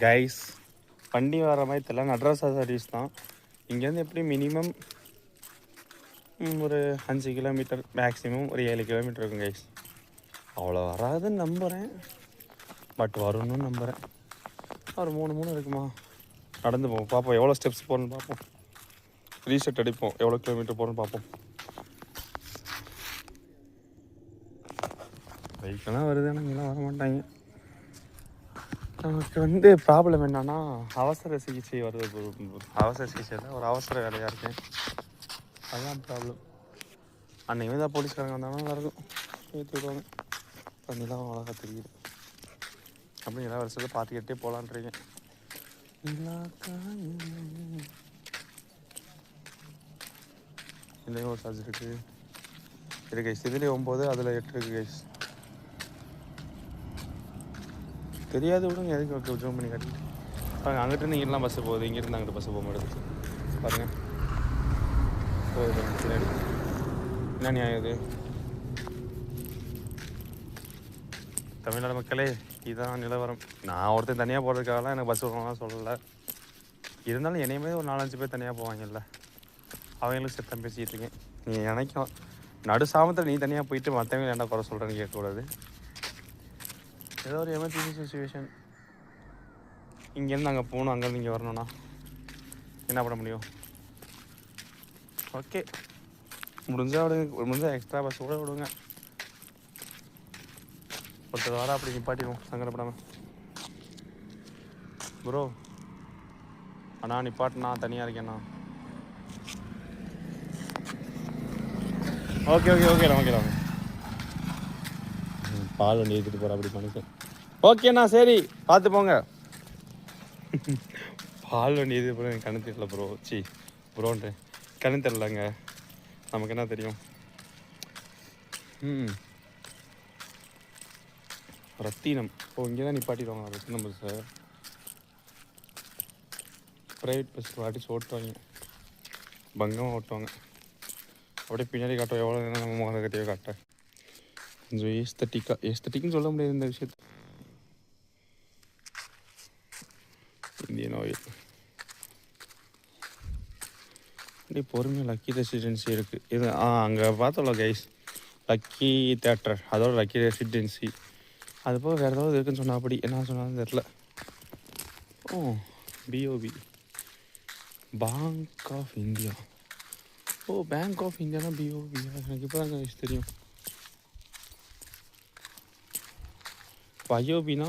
Guys வண்டி வர மாதிரி தெரியல, நடராஜா சர்வீஸ் தான். இங்கேருந்து எப்படி மினிமம் ஒரு 5 கிலோமீட்டர், மேக்ஸிமம் ஒரு 7 கிலோமீட்டர் இருக்கும் கைஸ். அவ்வளோ வராதுன்னு நம்புகிறேன், பட் வரும்னு நம்புகிறேன். ஒரு 3 இருக்குமா, நடந்து போவோம், பார்ப்போம் எவ்வளோ ஸ்டெப்ஸ் போகணுன்னு பார்ப்போம். ரீசெட் அடிப்போம், எவ்வளோ கிலோமீட்டர் போகணுன்னு பார்ப்போம். பைக்கெல்லாம் வருது, ஆனால் இங்கெல்லாம் வர மாட்டாங்க. நமக்கு ப்ராப்ளம் என்னன்னா, அவசர சிகிச்சை வருது. அவசர சிகிச்சையில் ஒரு அவசர வேலையாக இருக்கேன், அதுதான் ப்ராப்ளம். அன்றைக்கி தான் போலீஸ்காரங்க வந்தாலும் நல்லாயிருக்கும், ஏற்றி விடுவாங்க. தண்ணிலாம் அழகாக தெரியுது. அப்படி எல்லா வருஷத்தில் பார்த்துக்கிட்டே போகலான்ட்ருக்கேன். இதுலேயும் ஒரு சார்ஜ் இருக்குது கைஸ். இதுலேயே 9, அதில் 8 இருக்குது கைஸ். தெரியாது விடுங்க, எதுக்கு ஜூம் பண்ணி காட்டிட்டு பாருங்கள். அங்கிட்டிருந்து இங்கெல்லாம் பஸ்ஸு போகுது, இங்கேருந்து அங்கிட்டு பஸ்ஸு போக மாட்டேது பாருங்கள். போகுது பின்னாடி. என்ன நியாயம் இது? தமிழ்நாடு மக்களே, இதுதான் நிலவரம். நான் ஒருத்தர் தனியாக போகிறதுக்காகலாம் எனக்கு பஸ் விடணும்லாம் சொல்லலை. இருந்தாலும் என்னையுமே ஒரு 4-5 பேர் தனியாக போவாங்கல்ல, அவங்களும் சேர்த்து பேசிக்கிட்டு இருக்கேன். நீ நினைக்கலாம், நடு சாமத்தில் நீ தனியாக போயிட்டு மற்றவங்க என்ன குறை சொல்கிறேன்னு கேட்கக்கூடாது. ஏதோ ஒரு எமர்ஜென்சி சுச்சுவேஷன், இங்கேருந்து அங்கே போகணும், அங்கேருந்து இங்கே வரணும்னா என்ன பண்ண முடியும்? ஓகே, முடிஞ்சால் விடுங்க, முடிஞ்சால் எக்ஸ்ட்ரா பஸ் கூட விடுங்க. ஒருத்தர் வர அப்படி நிப்பாட்டிடுவோம், சங்கடப்படாமல். ப்ரோ அண்ணா நிப்பாட்டுண்ணா, தனியாக இருக்கேண்ணா. ஓகே ஓகேண்ணா. பால் வண்டி ஏற்றிட்டு போகிற அப்படி மனுஷன். ஓகேண்ணா, சரி பார்த்து போங்க. பால் வண்டி ஏற்றிட்டு போகிற எனக்கு கண்ணு தெரியல ப்ரோ. ப்ரோன்ட்டு கண்ணு தெரிலங்க, நமக்கு என்ன தெரியும். ரத்தினம். இங்கே தான் நிப்பாட்டிடுவாங்க ரத்தினம் பஸ்ஸை. ப்ரைவேட் பஸ் அடிச்சு ஓட்டுவாங்க, பங்கமாக ஓட்டுவாங்க. அப்படியே பின்னாடி காட்டுவோம், எவ்வளோ நேரம் நம்ம முகம் கட்டியோ காட்ட. கொஞ்சம் ஏஸ்தட்டிக்னு சொல்ல முடியாது இந்த விஷயத்தை. இந்தியன் ஆயில் அப்படி பொறுமையாக லக்கி ரெசிடென்சி இருக்குது. இது அங்கே பார்த்தோம்ல கைஸ், லக்கி தேட்டர், அதோட லக்கி ரெசிடென்சி. அது போக வேறு ஏதாவது இருக்குதுன்னு சொன்னால், அப்படி என்ன சொன்னாலும் தெரில. BOB, bank of India. Bank of இந்தியானா பிஓபி, எனக்கு இப்போ தான் தெரியும். ஐஓபினா